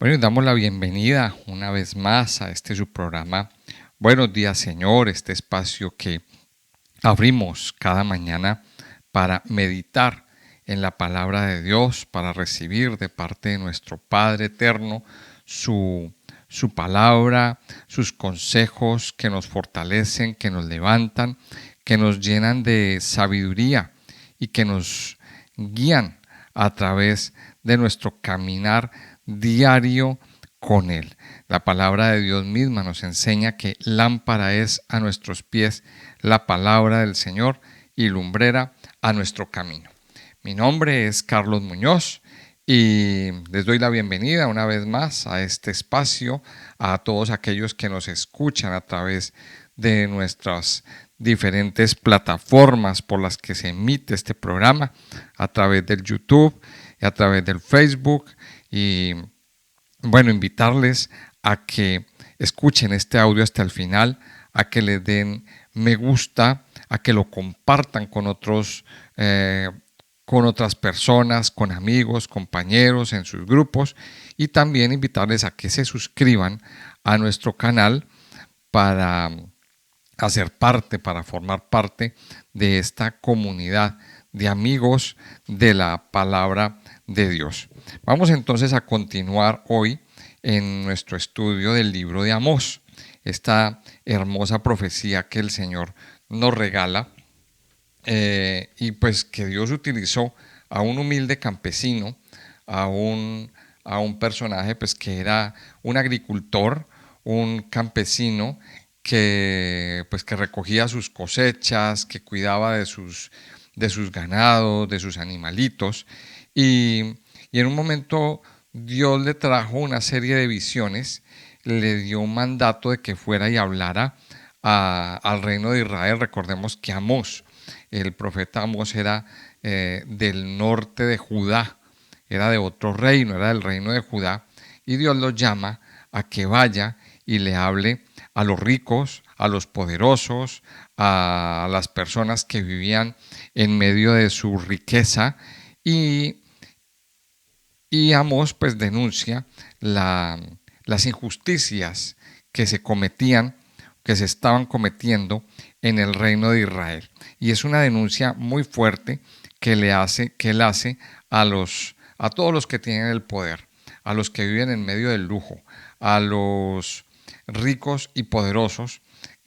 Bueno, y damos la bienvenida una vez más a este su programa. Buenos días, Señor, este espacio que abrimos cada mañana para meditar en la palabra de Dios, para recibir de parte de nuestro Padre eterno su palabra, sus consejos que nos fortalecen, que nos levantan, que nos llenan de sabiduría y que nos guían a través de nuestro caminar diario con Él. La palabra de Dios misma nos enseña que lámpara es a nuestros pies la palabra del Señor y lumbrera a nuestro camino. Mi nombre es Carlos Muñoz y les doy la bienvenida una vez más a este espacio, a todos aquellos que nos escuchan a través de nuestras diferentes plataformas por las que se emite este programa, a través del YouTube y a través del Facebook. Y bueno, invitarles a que escuchen este audio hasta el final, a que le den me gusta, a que lo compartan con otras personas, con amigos, compañeros, en sus grupos, y también invitarles a que se suscriban a nuestro canal para hacer parte, para formar parte de esta comunidad de amigos de la palabra de Dios. Vamos entonces a continuar hoy en nuestro estudio del libro de Amós, esta hermosa profecía que el Señor nos regala y pues que Dios utilizó a un humilde campesino, a un personaje pues que era un agricultor, un campesino que recogía sus cosechas, que cuidaba de sus ganados, de sus animalitos, y, y en un momento Dios le trajo una serie de visiones, le dio un mandato de que fuera y hablara al reino de Israel. Recordemos que Amós, el profeta Amós, era del norte de Judá, era de otro reino, era del reino de Judá, y Dios lo llama a que vaya y le hable a los ricos, a los poderosos, a las personas que vivían en medio de su riqueza, y, y Amós pues denuncia las injusticias que se cometían, que se estaban cometiendo en el reino de Israel. Y es una denuncia muy fuerte que él hace a todos los que tienen el poder, a los que viven en medio del lujo, a los ricos y poderosos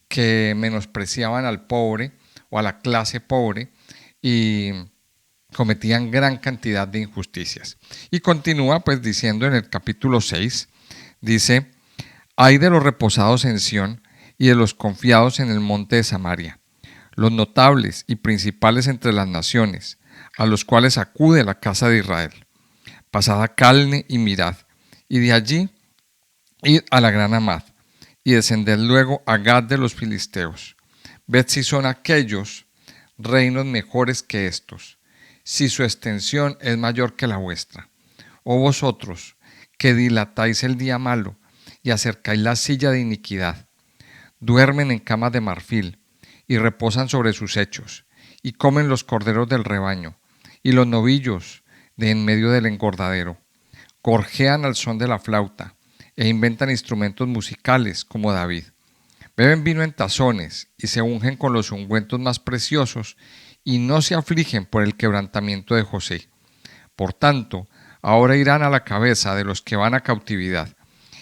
que menospreciaban al pobre o a la clase pobre y cometían gran cantidad de injusticias. Y continúa pues diciendo en el capítulo 6, dice: ay de los reposados en Sión y de los confiados en el monte de Samaria, los notables y principales entre las naciones, a los cuales acude la casa de Israel. Pasad a Calne y mirad, y de allí id a la gran Amad, y descended luego a Gad de los filisteos. Ved si son aquellos reinos mejores que estos, si su extensión es mayor que la vuestra. Oh vosotros, que dilatáis el día malo y acercáis la silla de iniquidad, duermen en camas de marfil y reposan sobre sus hechos, y comen los corderos del rebaño y los novillos de en medio del engordadero. Gorjean al son de la flauta e inventan instrumentos musicales como David. Beben vino en tazones y se ungen con los ungüentos más preciosos y no se afligen por el quebrantamiento de José. Por tanto, ahora irán a la cabeza de los que van a cautividad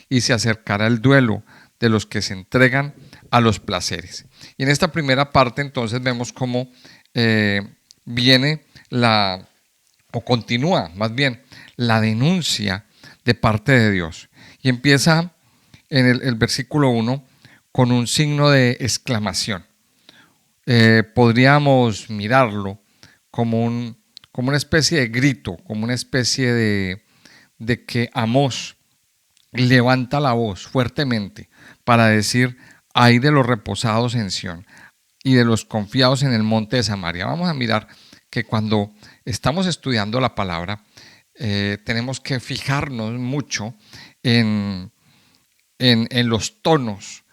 y se acercará el duelo de los que se entregan a los placeres. Y en esta primera parte entonces vemos cómo viene o continúa más bien la denuncia de parte de Dios. Y empieza en el versículo 1 con un signo de exclamación. Podríamos mirarlo como una especie de grito, como una especie de que Amós levanta la voz fuertemente para decir: ay de los reposados en Sión y de los confiados en el monte de Samaria. Vamos a mirar que cuando estamos estudiando la palabra, tenemos que fijarnos mucho en, en los tonos,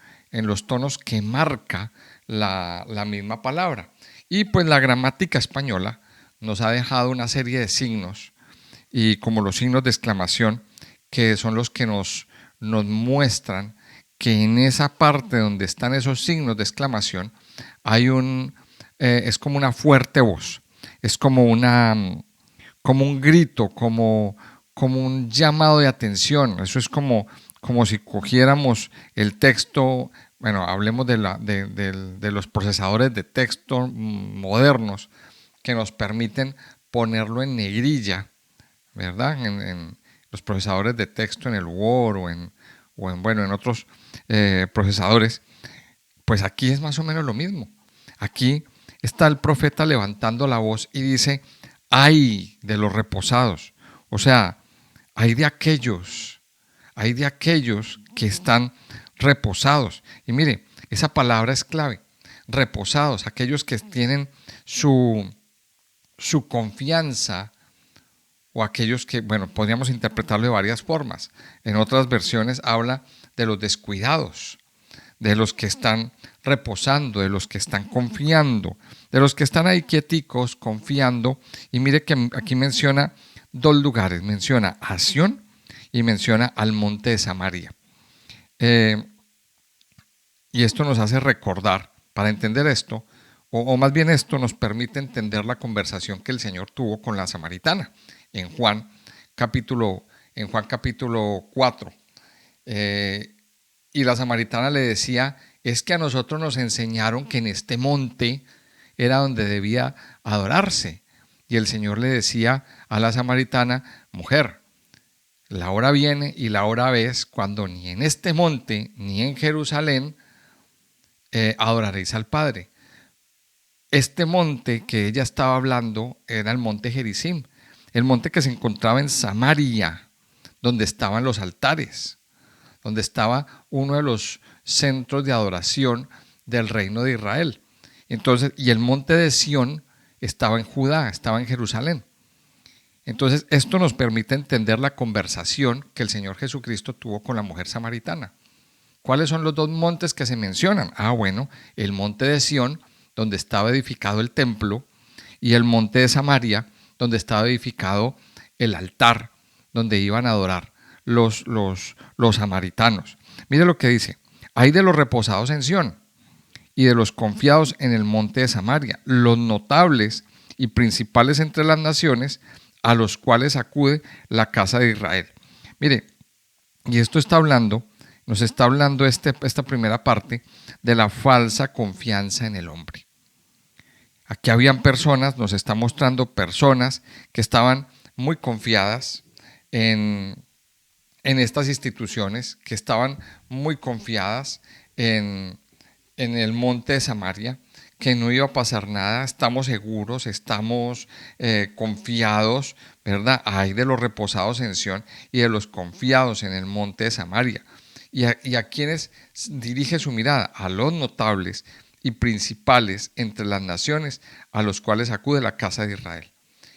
que marca la misma palabra. Y pues la gramática española nos ha dejado una serie de signos, y como los signos de exclamación, que son los que nos muestran que en esa parte donde están esos signos de exclamación hay es como una fuerte voz, es como un grito, como un llamado de atención. Eso es como si cogiéramos el texto, bueno, hablemos de los procesadores de texto modernos que nos permiten ponerlo en negrilla, ¿verdad? En los procesadores de texto, en el Word en otros procesadores. Pues aquí es más o menos lo mismo. Aquí está el profeta levantando la voz y dice: ay de los reposados. O sea, hay de aquellos que están reposados. Y mire, esa palabra es clave. Reposados, aquellos que tienen su confianza, o aquellos que, bueno, podríamos interpretarlo de varias formas. En otras versiones habla de los descuidados, de los que están reposando, de los que están confiando, de los que están ahí quieticos, confiando. Y mire que aquí menciona dos lugares, menciona a Sión y menciona al monte de Samaria. Y esto nos hace recordar, para entender esto, o más bien esto nos permite entender la conversación que el Señor tuvo con la samaritana en Juan capítulo 4. Y la samaritana le decía: es que a nosotros nos enseñaron que en este monte era donde debía adorarse. Y el Señor le decía a la samaritana: mujer, la hora viene y la hora ves cuando ni en este monte ni en Jerusalén adoraréis al Padre. Este monte que ella estaba hablando era el monte Gerizim, el monte que se encontraba en Samaria, donde estaban los altares, donde estaba uno de los centros de adoración del reino de Israel. Entonces, y el monte de Sión estaba en Judá, estaba en Jerusalén. Entonces, esto nos permite entender la conversación que el Señor Jesucristo tuvo con la mujer samaritana. ¿Cuáles son los dos montes que se mencionan? Bueno, el monte de Sión, donde estaba edificado el templo, y el monte de Samaria, donde estaba edificado el altar, donde iban a adorar los samaritanos. Mire lo que dice: hay de los reposados en Sión y de los confiados en el monte de Samaria, los notables y principales entre las naciones, a los cuales acude la casa de Israel. Mire, y esto nos está hablando esta primera parte de la falsa confianza en el hombre. Aquí habían personas, nos está mostrando personas que estaban muy confiadas en estas instituciones, que estaban muy confiadas en el monte de Samaria, que no iba a pasar nada, estamos seguros, estamos confiados, ¿verdad? Hay de los reposados en Sión y de los confiados en el monte de Samaria. ¿Y a quienes dirige su mirada? A los notables y principales entre las naciones, a los cuales acude la casa de Israel.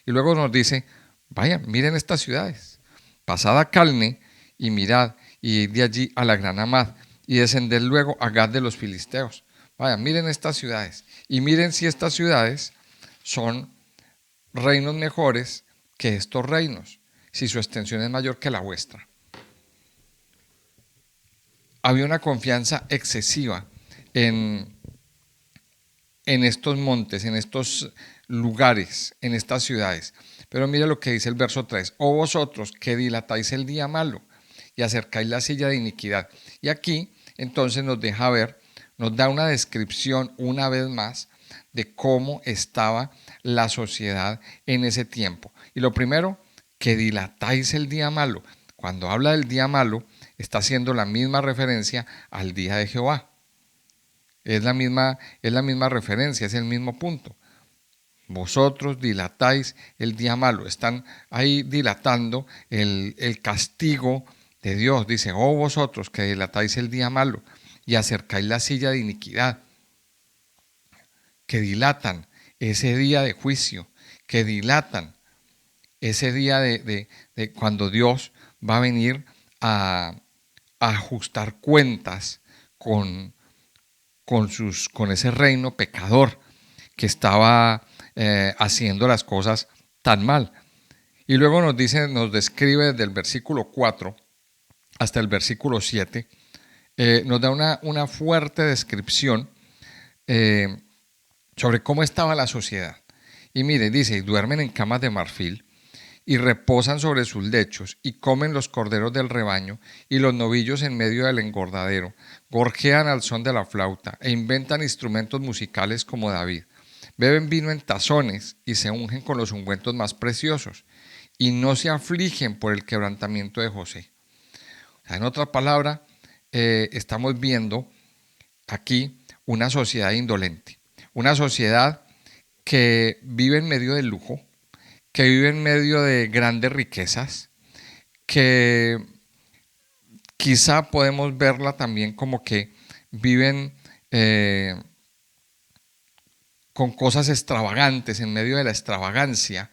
Y luego nos dice: vayan, miren estas ciudades, pasad a Calne y mirad, y id de allí a la gran Amad, y descended luego a Gad de los filisteos. Vayan, miren estas ciudades, y miren si estas ciudades son reinos mejores que estos reinos, si su extensión es mayor que la vuestra. Había una confianza excesiva en estos montes, en estos lugares, en estas ciudades. Pero mire lo que dice el verso 3: oh vosotros que dilatáis el día malo y acercáis la silla de iniquidad. Y aquí entonces nos deja ver, nos da una descripción una vez más de cómo estaba la sociedad en ese tiempo. Y lo primero, que dilatáis el día malo. Cuando habla del día malo, está haciendo la misma referencia al día de Jehová. Es la misma referencia, es el mismo punto. Vosotros dilatáis el día malo. Están ahí dilatando el castigo de Dios. Dice: oh vosotros que dilatáis el día malo y acercáis la silla de iniquidad. Que dilatan ese día de juicio, que dilatan ese día de cuando Dios va a venir a ajustar cuentas con ese reino pecador que estaba haciendo las cosas tan mal. Y luego nos describe desde el versículo 4 hasta el versículo 7, nos da una fuerte descripción eh, sobre cómo estaba la sociedad. Y mire, dice, y duermen en camas de marfil, y reposan sobre sus lechos, y comen los corderos del rebaño, y los novillos en medio del engordadero, gorjean al son de la flauta, e inventan instrumentos musicales como David. Beben vino en tazones, y se ungen con los ungüentos más preciosos, y no se afligen por el quebrantamiento de José. O sea, en otra palabra, estamos viendo aquí una sociedad indolente, una sociedad que vive en medio del lujo, que vive en medio de grandes riquezas, que quizá podemos verla también como que viven con cosas extravagantes en medio de la extravagancia,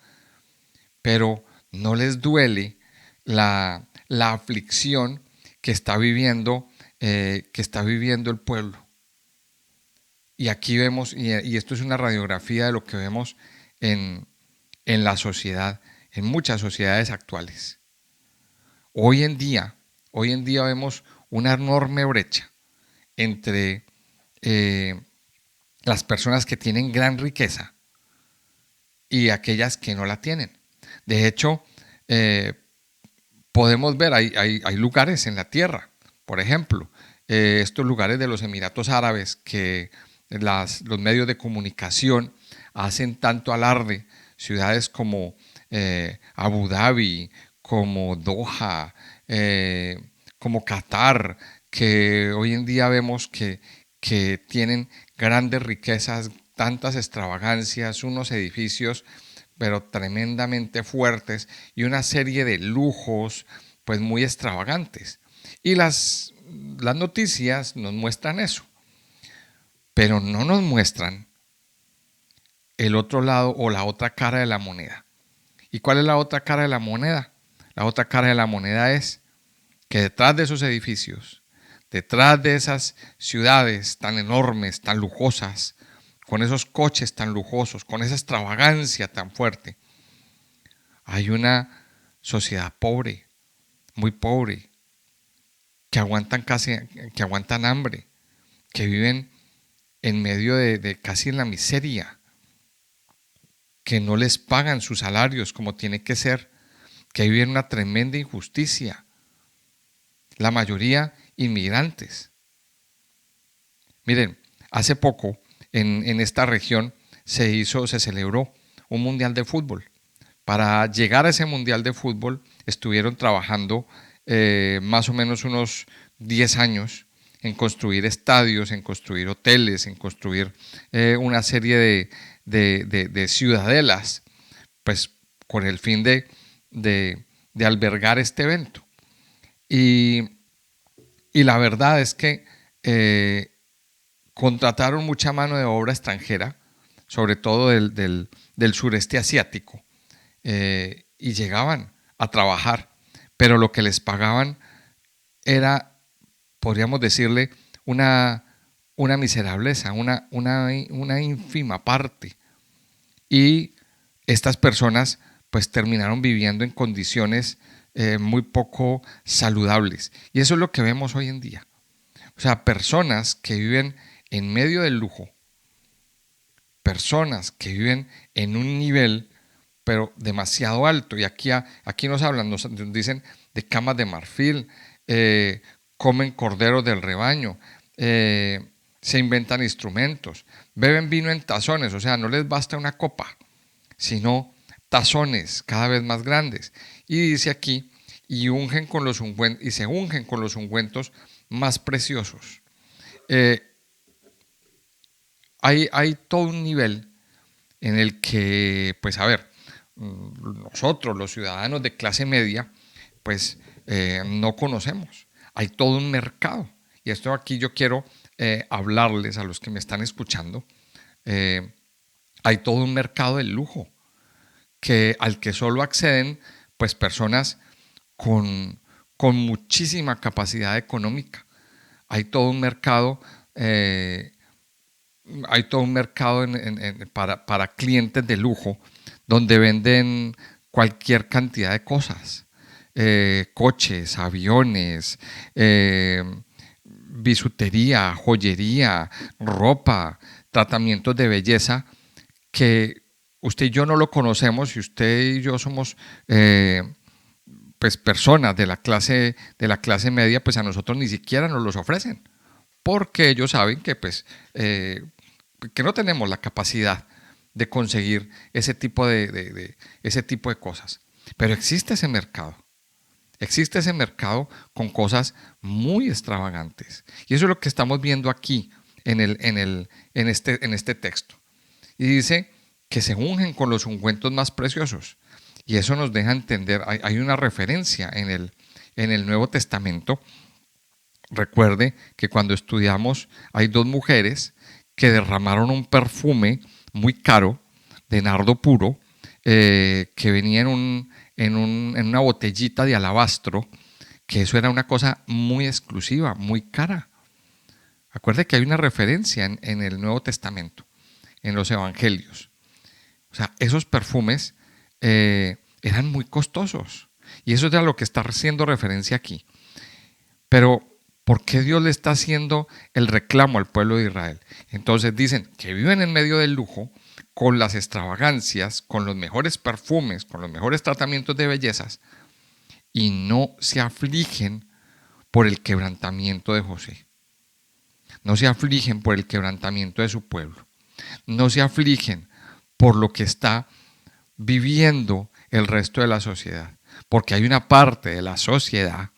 pero no les duele la aflicción que está viviendo el pueblo. Y aquí vemos, y esto es una radiografía de lo que vemos en, en la sociedad, en muchas sociedades actuales. Hoy en día, hoy en día vemos una enorme brecha entre eh, las personas que tienen gran riqueza y aquellas que no la tienen. De hecho, eh, podemos ver, hay lugares en la tierra, por ejemplo, estos lugares de los Emiratos Árabes que los medios de comunicación hacen tanto alarde, ciudades como Abu Dhabi, como Doha, como Qatar, que hoy en día vemos que tienen grandes riquezas, tantas extravagancias, unos edificios pero tremendamente fuertes y una serie de lujos pues muy extravagantes. Y las noticias nos muestran eso, pero no nos muestran el otro lado o la otra cara de la moneda. ¿Y cuál es la otra cara de la moneda? La otra cara de la moneda es que detrás de esos edificios, detrás de esas ciudades tan enormes, tan lujosas, con esos coches tan lujosos, con esa extravagancia tan fuerte, hay una sociedad pobre, muy pobre, que aguantan hambre, que viven en medio de casi en la miseria, que no les pagan sus salarios como tiene que ser, que viven una tremenda injusticia. La mayoría inmigrantes. Miren, hace poco en esta región se celebró un mundial de fútbol. Para llegar a ese mundial de fútbol estuvieron trabajando más o menos unos 10 años en construir estadios, en construir hoteles, en construir una serie de ciudadelas, pues con el fin de albergar este evento. Y, y la verdad es que contrataron mucha mano de obra extranjera, sobre todo del sureste asiático, y llegaban a trabajar, pero lo que les pagaban era, podríamos decirle, una miserableza, una ínfima parte. Y estas personas pues terminaron viviendo en condiciones muy poco saludables. Y eso es lo que vemos hoy en día. O sea, personas que viven en medio del lujo, personas que viven en un nivel pero demasiado alto. Y aquí nos hablan, nos dicen de camas de marfil, comen corderos del rebaño, se inventan instrumentos, beben vino en tazones, o sea, no les basta una copa, sino tazones cada vez más grandes. Y dice aquí, y se ungen con los ungüentos más preciosos. Eh, hay todo un nivel en el que, pues a ver, nosotros los ciudadanos de clase media, pues no conocemos. Hay todo un mercado. Y esto aquí yo quiero hablarles a los que me están escuchando. Eh, hay todo un mercado del lujo al que solo acceden pues personas con, con muchísima capacidad económica. Hay todo un mercado eh, hay todo un mercado para clientes de lujo donde venden cualquier cantidad de cosas. coches, aviones, bisutería, joyería, ropa, tratamientos de belleza, que usted y yo no lo conocemos y usted y yo somos pues personas de la clase media, pues a nosotros ni siquiera nos los ofrecen, porque ellos saben que que no tenemos la capacidad de conseguir ese tipo ese tipo de cosas. Pero existe ese mercado con cosas muy extravagantes. Y eso es lo que estamos viendo aquí en este texto. Y dice que se ungen con los ungüentos más preciosos. Y eso nos deja entender, hay una referencia en el Nuevo Testamento. Recuerde que cuando estudiamos hay dos mujeres que derramaron un perfume muy caro de nardo puro que venía en una botellita de alabastro, que eso era una cosa muy exclusiva, muy cara. Acuerde que hay una referencia en el Nuevo Testamento, en los Evangelios. O sea, esos perfumes eran muy costosos. Y eso es a lo que está haciendo referencia aquí. Pero, ¿por qué Dios le está haciendo el reclamo al pueblo de Israel? Entonces dicen que viven en medio del lujo, con las extravagancias, con los mejores perfumes, con los mejores tratamientos de bellezas, y no se afligen por el quebrantamiento de José. No se afligen por el quebrantamiento de su pueblo. No se afligen por lo que está viviendo el resto de la sociedad. Porque hay una parte de la sociedad,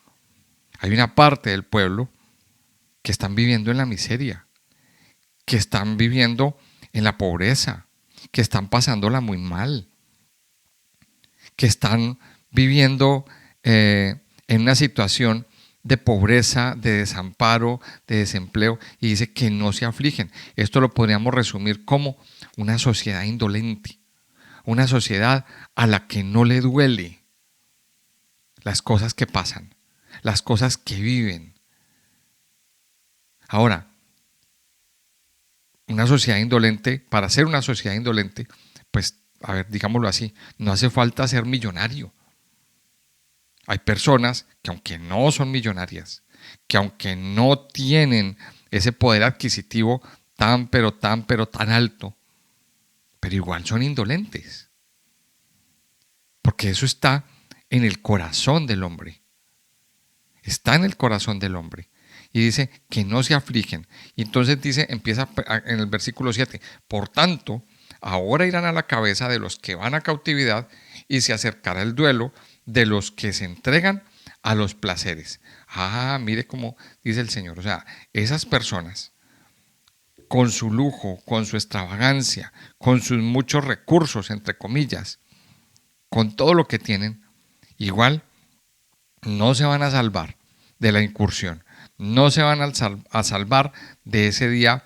hay una parte del pueblo que están viviendo en la miseria, que están viviendo en la pobreza, que están pasándola muy mal, que están viviendo en una situación de pobreza, de desamparo, de desempleo, y dice que no se afligen. Esto lo podríamos resumir como una sociedad indolente, una sociedad a la que no le duele las cosas que pasan, las cosas que viven. Ahora, una sociedad indolente, para ser una sociedad indolente, pues, a ver, digámoslo así, no hace falta ser millonario. Hay personas que aunque no son millonarias, que aunque no tienen ese poder adquisitivo pero tan alto, pero igual son indolentes. Porque eso está en el corazón del hombre. Está en el corazón del hombre. Y dice que no se afligen. Y entonces empieza en el versículo 7, por tanto, ahora irán a la cabeza de los que van a cautividad y se acercará el duelo de los que se entregan a los placeres. Mire cómo dice el Señor. O sea, esas personas, con su lujo, con su extravagancia, con sus muchos recursos, entre comillas, con todo lo que tienen, igual no se van a salvar de la incursión, no se van a salvar de ese día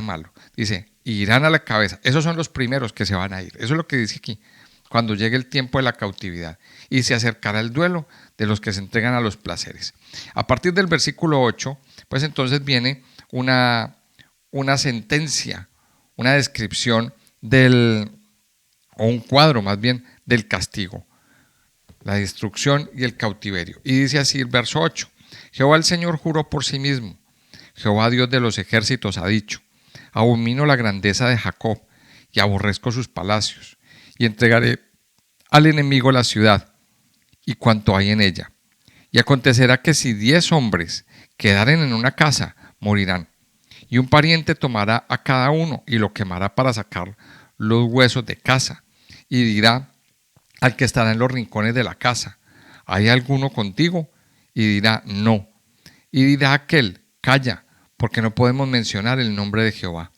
malo. Dice, irán a la cabeza. Esos son los primeros que se van a ir. Eso es lo que dice aquí, cuando llegue el tiempo de la cautividad. Y se acercará el duelo de los que se entregan a los placeres. A partir del versículo 8, pues entonces viene una sentencia, una descripción o un cuadro más bien, del castigo, la destrucción y el cautiverio. Y dice así el verso 8, Jehová el Señor juró por sí mismo, Jehová Dios de los ejércitos ha dicho, abomino la grandeza de Jacob y aborrezco sus palacios, y entregaré al enemigo la ciudad y cuanto hay en ella. Y acontecerá que si 10 hombres quedaren en una casa, morirán, y un pariente tomará a cada uno y lo quemará para sacar los huesos de casa, y dirá al que estará en los rincones de la casa, ¿hay alguno contigo? Y dirá, no. Y dirá aquel, calla, porque no podemos mencionar el nombre de Jehová.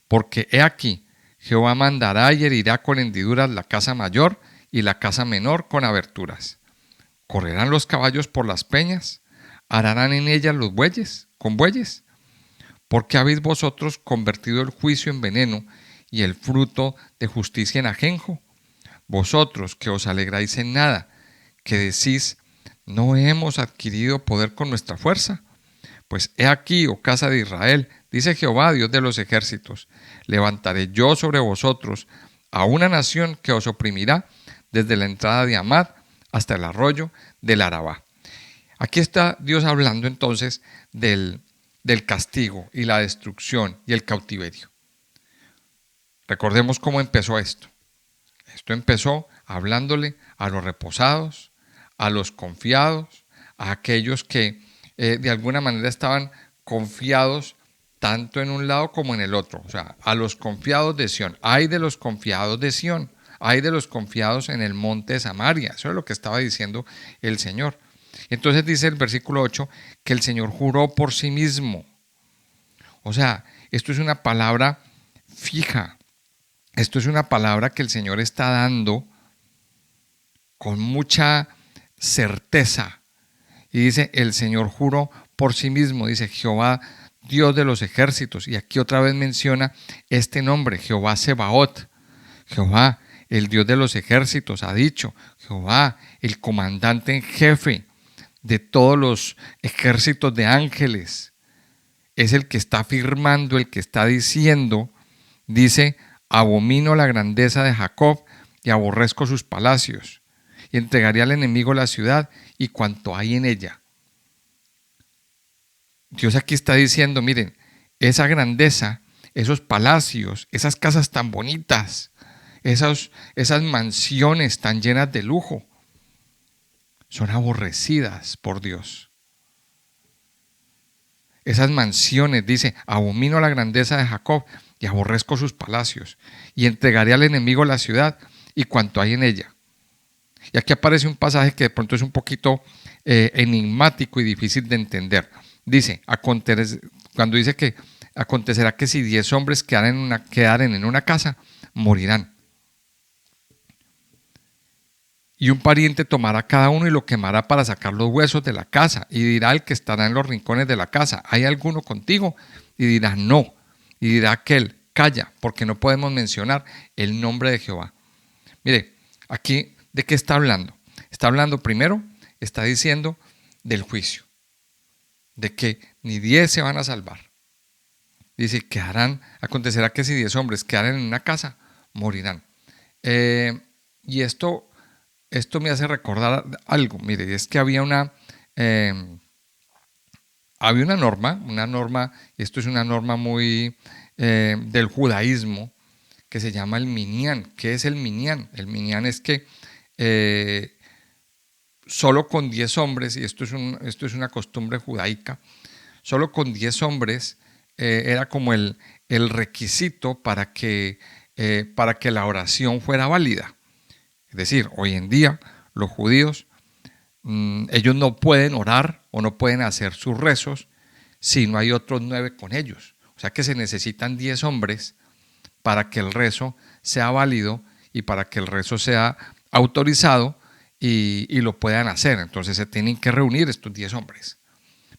Porque he aquí, Jehová mandará y herirá con hendiduras la casa mayor y la casa menor con aberturas. ¿Correrán los caballos por las peñas? ¿Ararán en ellas los bueyes, con bueyes? ¿Por qué habéis vosotros convertido el juicio en veneno y el fruto de justicia en ajenjo? Vosotros que os alegráis en nada, que decís, ¿no hemos adquirido poder con nuestra fuerza? Pues he aquí, oh casa de Israel, dice Jehová, Dios de los ejércitos, levantaré yo sobre vosotros a una nación que os oprimirá desde la entrada de Amad hasta el arroyo del Arabá. Aquí está Dios hablando entonces del castigo y la destrucción y el cautiverio. Recordemos cómo empezó esto. Esto empezó hablándole a los reposados, a los confiados, a aquellos que de alguna manera estaban confiados tanto en un lado como en el otro. O sea, a los confiados de Sión. Ay de los confiados de Sión. Ay de los confiados en el monte de Samaria. Eso es lo que estaba diciendo el Señor. Entonces dice el versículo 8 que el Señor juró por sí mismo. O sea, esto es una palabra fija. Esto es una palabra que el Señor está dando con mucha certeza. Y dice, el Señor juró por sí mismo. Dice, Jehová, Dios de los ejércitos. Y aquí otra vez menciona este nombre, Jehová Sebaot. Jehová, el Dios de los ejércitos, ha dicho. Jehová, el comandante en jefe de todos los ejércitos de ángeles. Es el que está afirmando, el que está diciendo, dice, abomino la grandeza de Jacob y aborrezco sus palacios, y entregaré al enemigo la ciudad y cuanto hay en ella. Dios aquí está diciendo, miren, esa grandeza, esos palacios, esas casas tan bonitas, esas mansiones tan llenas de lujo, son aborrecidas por Dios. Esas mansiones, dice, abomino la grandeza de Jacob y aborrezco sus palacios, y entregaré al enemigo la ciudad y cuanto hay en ella. Y aquí aparece un pasaje que de pronto es un poquito enigmático y difícil de entender. Dice, cuando dice que acontecerá que si 10 hombres quedaren en una casa, morirán. Y un pariente tomará cada uno y lo quemará para sacar los huesos de la casa, y dirá al que estará en los rincones de la casa, ¿hay alguno contigo? Y dirá, no. Y dirá aquel, calla, porque no podemos mencionar el nombre de Jehová. Mire, aquí, ¿de qué está hablando? Está hablando primero, está diciendo del juicio, de que ni 10 se van a salvar. Dice, acontecerá que si 10 hombres quedaren en una casa, morirán. Y esto me hace recordar algo. Mire, es que había una norma, y esto es una norma muy del judaísmo, que se llama el minyan. ¿Qué es el minyan? El minyan es que solo con 10 hombres, y esto es una costumbre judaica, solo con 10 hombres era como el requisito para que la oración fuera válida. Es decir, hoy en día los judíos, ellos no pueden orar o no pueden hacer sus rezos si no hay otros 9 con ellos. O sea que se necesitan 10 hombres para que el rezo sea válido y para que el rezo sea autorizado y lo puedan hacer. Entonces se tienen que reunir estos 10 hombres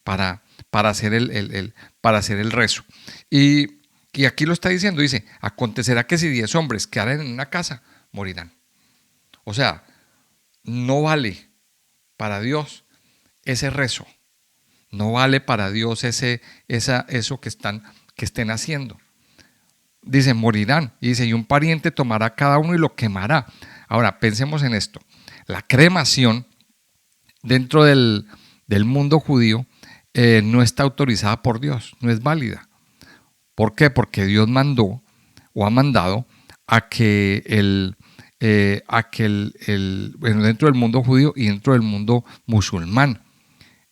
para hacer el rezo. Y aquí lo está diciendo, dice, acontecerá que si 10 hombres quedaren en una casa, morirán. O sea, no vale para Dios ese rezo. No vale para Dios eso que estén haciendo. Dice, morirán. Y dice, y un pariente tomará cada uno y lo quemará. Ahora, pensemos en esto. La cremación dentro del mundo judío no está autorizada por Dios, no es válida. ¿Por qué? Porque Dios mandó o ha mandado a que dentro del mundo judío y dentro del mundo musulmán,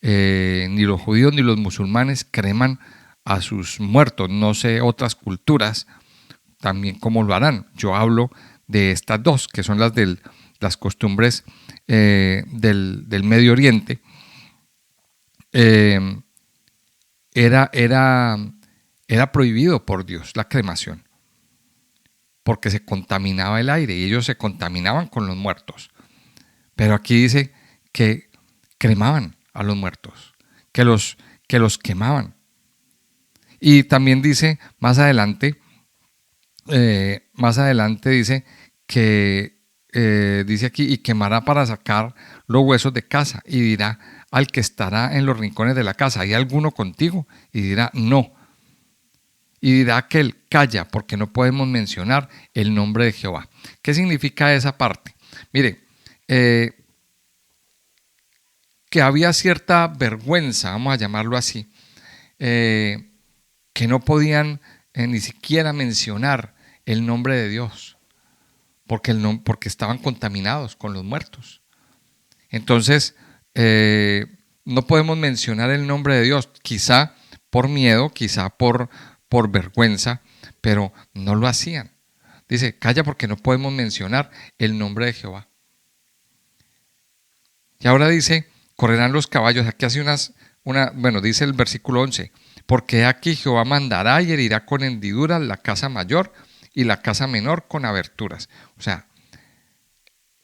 ni los judíos ni los musulmanes creman a sus muertos. No sé otras culturas también cómo lo harán. Yo hablo de estas dos, que son las costumbres del Medio Oriente. Era prohibido por Dios la cremación, porque se contaminaba el aire y ellos se contaminaban con los muertos. Pero aquí dice que cremaban a los muertos, que los quemaban. Y también dice más adelante dice que dice aquí, y quemará para sacar los huesos de casa, y dirá al que estará en los rincones de la casa, ¿hay alguno contigo? Y dirá, no. Y dirá aquel, calla, porque no podemos mencionar el nombre de Jehová. ¿Qué significa esa parte? Mire, que había cierta vergüenza, vamos a llamarlo así, que no podían ni siquiera mencionar el nombre de Dios, porque estaban contaminados con los muertos. Entonces, no podemos mencionar el nombre de Dios, quizá por miedo, quizá por vergüenza, pero no lo hacían. Dice, calla porque no podemos mencionar el nombre de Jehová. Y ahora dice, correrán los caballos. Aquí hace dice el versículo 11, porque aquí Jehová mandará y herirá con hendiduras la casa mayor y la casa menor con aberturas. O sea,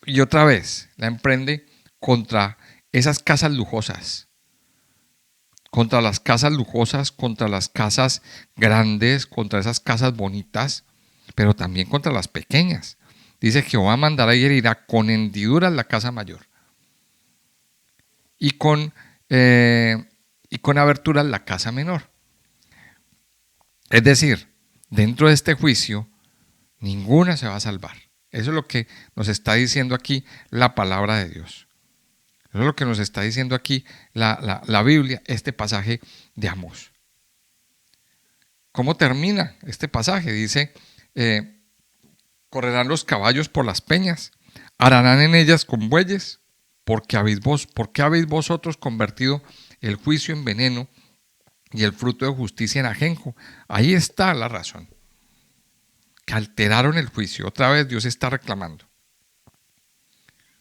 y otra vez la emprende contra esas casas lujosas, contra las casas lujosas, contra las casas grandes, contra esas casas bonitas, pero también contra las pequeñas. Dice, Jehová mandará y herirá con hendiduras la casa mayor y con aberturas la casa menor. Es decir, dentro de este juicio, ninguna se va a salvar. Eso es lo que nos está diciendo aquí la palabra de Dios. Eso es lo que nos está diciendo aquí la Biblia, este pasaje de Amós. ¿Cómo termina este pasaje? Dice, correrán los caballos por las peñas, ararán en ellas con bueyes, ¿por qué habéis vosotros convertido el juicio en veneno y el fruto de justicia en ajenjo? Ahí está la razón. Que alteraron el juicio. Otra vez Dios está reclamando.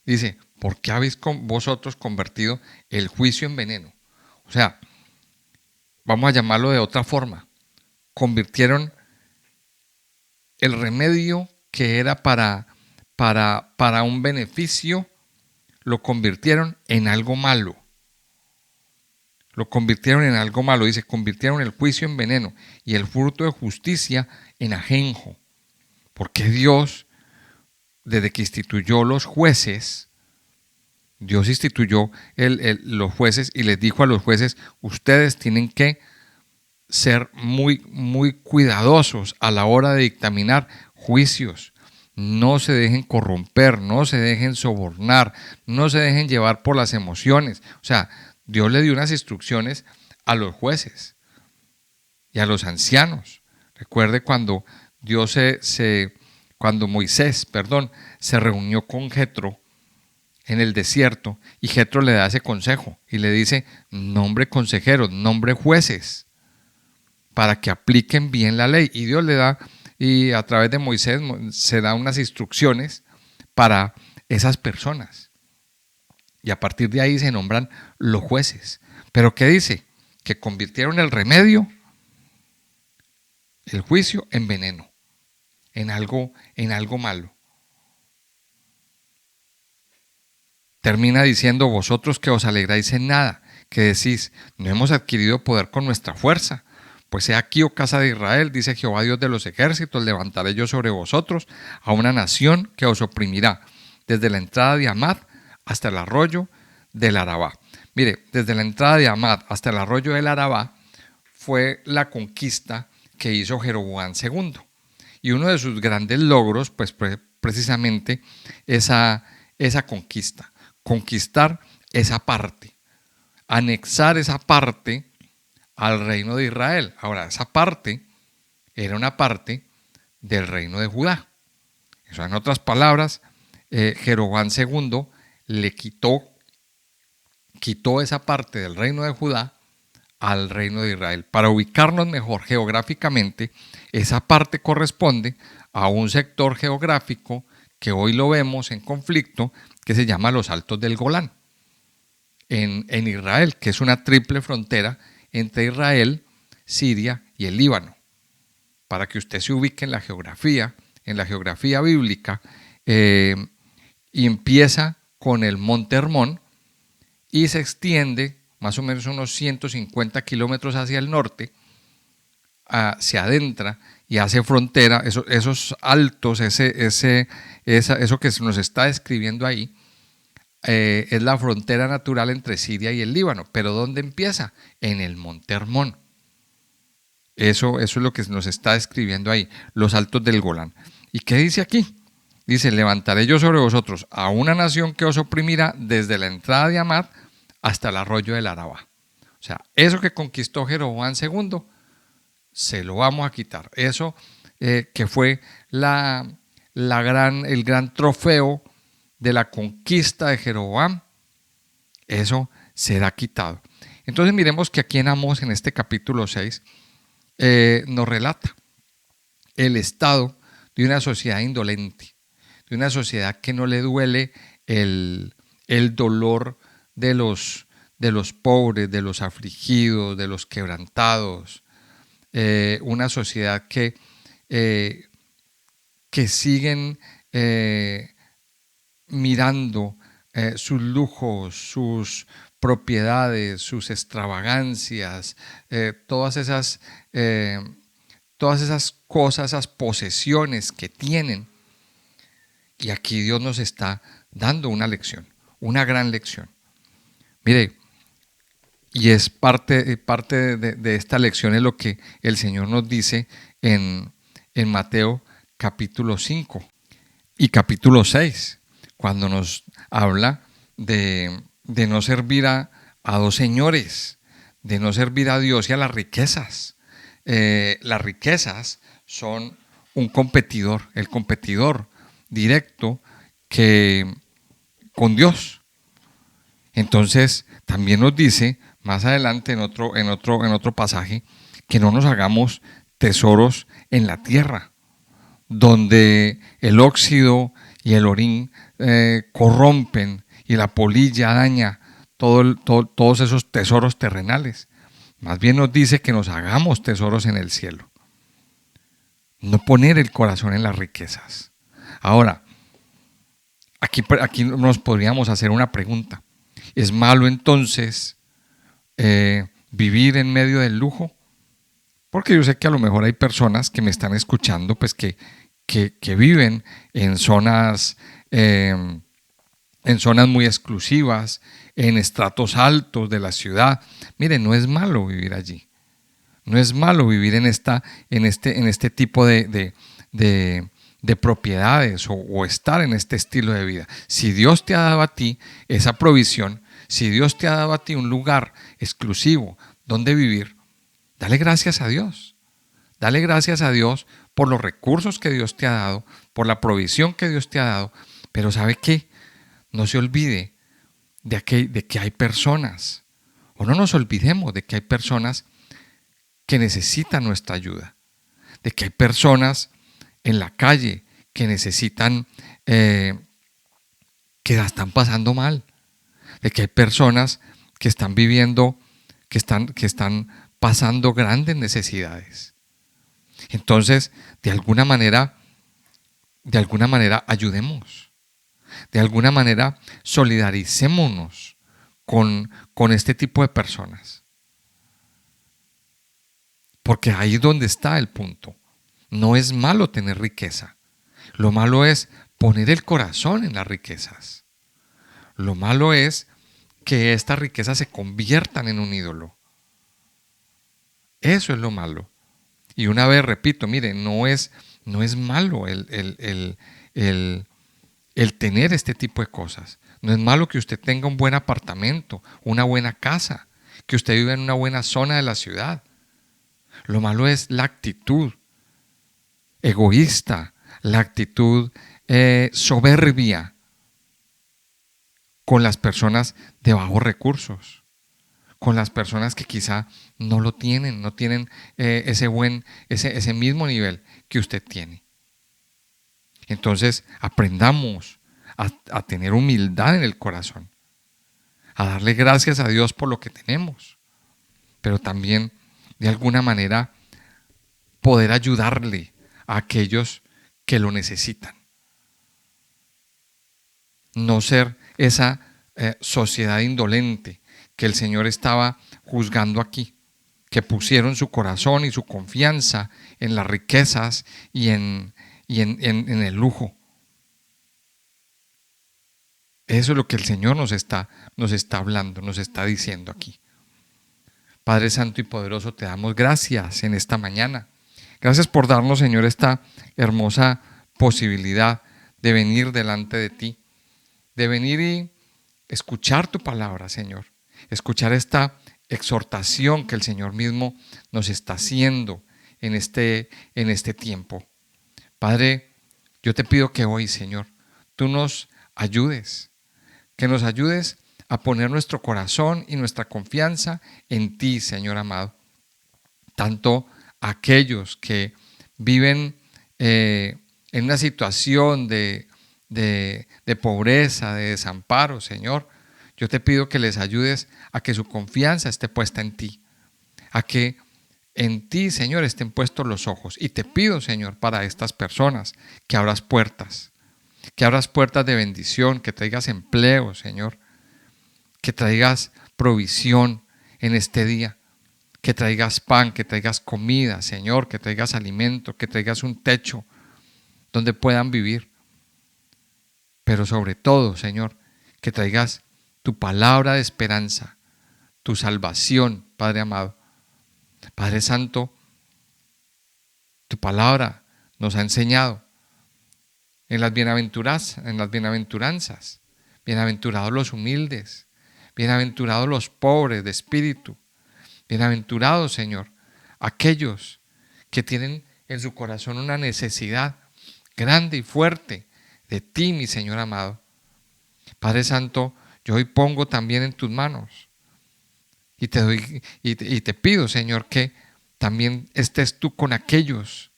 Dice, ¿por qué habéis vosotros convertido el juicio en veneno? O sea, vamos a llamarlo de otra forma. Convirtieron el remedio que era para un beneficio, lo convirtieron en algo malo. Lo convirtieron en algo malo. Dice, convirtieron el juicio en veneno y el fruto de justicia en ajenjo. Porque Dios, desde que instituyó los jueces, Dios instituyó los jueces y les dijo a los jueces, ustedes tienen que ser muy, muy cuidadosos a la hora de dictaminar juicios. No se dejen corromper, no se dejen sobornar, no se dejen llevar por las emociones. O sea, Dios le dio unas instrucciones a los jueces y a los ancianos. Recuerde cuando Moisés se reunió con Jetro en el desierto y Jetro le da ese consejo y le dice, nombre consejeros, nombre jueces para que apliquen bien la ley. Y Dios le da, y a través de Moisés se da unas instrucciones para esas personas. Y a partir de ahí se nombran los jueces. ¿Pero qué dice? Que convirtieron el remedio, el juicio, en veneno, en algo malo. Termina diciendo, vosotros que os alegráis en nada, que decís, no hemos adquirido poder con nuestra fuerza. Pues he aquí, oh casa de Israel, dice Jehová Dios de los ejércitos, levantaré yo sobre vosotros a una nación que os oprimirá, desde la entrada de Amad hasta el arroyo del Arabá. Mire, desde la entrada de Amad hasta el arroyo del Arabá fue la conquista que hizo Jeroboam II. Y uno de sus grandes logros, pues precisamente esa conquista. Conquistar esa parte, anexar esa parte al reino de Israel. Ahora, esa parte era una parte del reino de Judá. O sea, en otras palabras, Jeroboam II le quitó esa parte del reino de Judá al reino de Israel. Para ubicarnos mejor geográficamente, esa parte corresponde a un sector geográfico que hoy lo vemos en conflicto, que se llama los Altos del Golán, en Israel, que es una triple frontera entre Israel, Siria y el Líbano. Para que usted se ubique en la geografía bíblica, y empieza con el Monte Hermón y se extiende más o menos unos 150 kilómetros hacia el norte, se adentra y hace frontera, esos altos, eso que se nos está describiendo ahí, es la frontera natural entre Siria y el Líbano. ¿Pero dónde empieza? En el Monte Hermón. Eso es lo que nos está describiendo ahí, los altos del Golán. ¿Y qué dice aquí? Dice, levantaré yo sobre vosotros a una nación que os oprimirá desde la entrada de Amad hasta el arroyo del Arabá. O sea, eso que conquistó Jeroboam II, se lo vamos a quitar. Eso que fue el gran trofeo de la conquista de Jeroboam, eso será quitado. Entonces miremos que aquí en Amós, en este capítulo 6, nos relata el estado de una sociedad indolente, de una sociedad que no le duele el dolor de los pobres, de los afligidos, de los quebrantados, una sociedad que siguen mirando sus lujos, sus propiedades, sus extravagancias, todas esas cosas, esas posesiones que tienen. Y aquí Dios nos está dando una lección, una gran lección. Mire, y es parte de esta lección es lo que el Señor nos dice en Mateo capítulo 5 y capítulo 6, cuando nos habla de no servir a dos señores, de no servir a Dios y a las riquezas. Las riquezas son un competidor, el competidor directo con Dios. Entonces, también nos dice más adelante en otro pasaje que no nos hagamos tesoros en la tierra, donde el óxido y el orín corrompen y la polilla daña todos esos tesoros terrenales. Más bien nos dice que nos hagamos tesoros en el cielo. No poner el corazón en las riquezas. Ahora, aquí nos podríamos hacer una pregunta. ¿Es malo entonces vivir en medio del lujo? Porque yo sé que a lo mejor hay personas que me están escuchando, pues que viven en zonas muy exclusivas, en estratos altos de la ciudad. Miren, no es malo vivir allí. No es malo vivir en este tipo de propiedades o estar en este estilo de vida. Si Dios te ha dado a ti esa provisión, si Dios te ha dado a ti un lugar exclusivo donde vivir, dale gracias a Dios. Dale gracias a Dios por los recursos que Dios te ha dado, por la provisión que Dios te ha dado. Pero ¿sabe qué? No se olvide de que hay personas, o no nos olvidemos de que hay personas que necesitan nuestra ayuda, de que hay personas en la calle que necesitan, que la están pasando mal, de que hay personas que están viviendo, que están pasando grandes necesidades. Entonces, de alguna manera ayudemos, de alguna manera solidaricémonos con este tipo de personas. Porque ahí es donde está el punto. No es malo tener riqueza. Lo malo es poner el corazón en las riquezas. Lo malo es que estas riquezas se conviertan en un ídolo. Eso es lo malo. Y una vez repito, mire, no es malo el tener este tipo de cosas. No es malo que usted tenga un buen apartamento, una buena casa, que usted viva en una buena zona de la ciudad. Lo malo es la actitud egoísta, la actitud soberbia con las personas de bajos recursos, con las personas que quizá no lo tienen, no tienen ese mismo nivel que usted tiene. Entonces, aprendamos a tener humildad en el corazón, a darle gracias a Dios por lo que tenemos, pero también de alguna manera poder ayudarle a aquellos que lo necesitan. No ser esa sociedad indolente que el Señor estaba juzgando aquí, que pusieron su corazón y su confianza en las riquezas y en el lujo. Eso es lo que el Señor nos está hablando, nos está diciendo aquí. Padre Santo y Poderoso, te damos gracias en esta mañana. Gracias por darnos, Señor, esta hermosa posibilidad de venir delante de ti, de venir y escuchar tu palabra, Señor, escuchar esta exhortación que el Señor mismo nos está haciendo en este tiempo. Padre, yo te pido que hoy, Señor, tú nos ayudes, que nos ayudes a poner nuestro corazón y nuestra confianza en ti, Señor amado. Tanto aquellos que viven en una situación de pobreza, de desamparo, Señor, yo te pido que les ayudes a que su confianza esté puesta en ti, a que en ti, Señor, estén puestos los ojos. Y te pido, Señor, para estas personas que abras puertas de bendición, que traigas empleo, Señor, que traigas provisión en este día, que traigas pan, que traigas comida, Señor, que traigas alimento, que traigas un techo donde puedan vivir. Pero sobre todo, Señor, que traigas tu palabra de esperanza, tu salvación, Padre amado. Padre Santo, tu palabra nos ha enseñado en las bienaventuranzas. Bienaventurados los humildes, bienaventurados los pobres de espíritu, bienaventurados, Señor, aquellos que tienen en su corazón una necesidad grande y fuerte de ti, mi Señor amado. Padre Santo, yo hoy pongo también en tus manos y te pido, Señor, que también estés tú con aquellos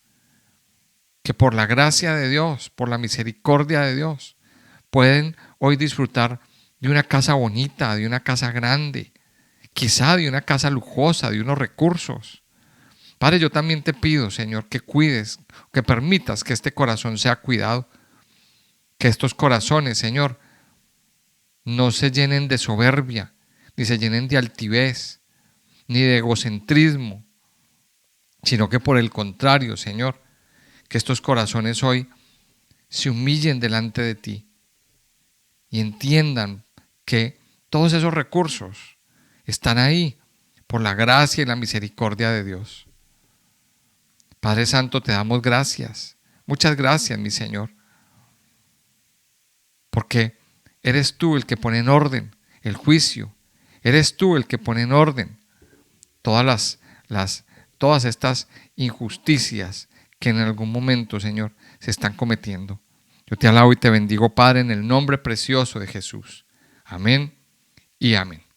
que por la gracia de Dios, por la misericordia de Dios, pueden hoy disfrutar de una casa bonita, de una casa grande, quizá de una casa lujosa, de unos recursos. Padre, yo también te pido, Señor, que cuides, que permitas que este corazón sea cuidado, que estos corazones, Señor, no se llenen de soberbia, ni se llenen de altivez, ni de egocentrismo, sino que por el contrario, Señor, que estos corazones hoy se humillen delante de ti y entiendan que todos esos recursos están ahí por la gracia y la misericordia de Dios. Padre Santo, te damos gracias, muchas gracias, mi Señor, porque eres tú el que pone en orden el juicio, eres tú el que pone en orden todas estas injusticias que en algún momento, Señor, se están cometiendo. Yo te alabo y te bendigo, Padre, en el nombre precioso de Jesús. Amén y amén.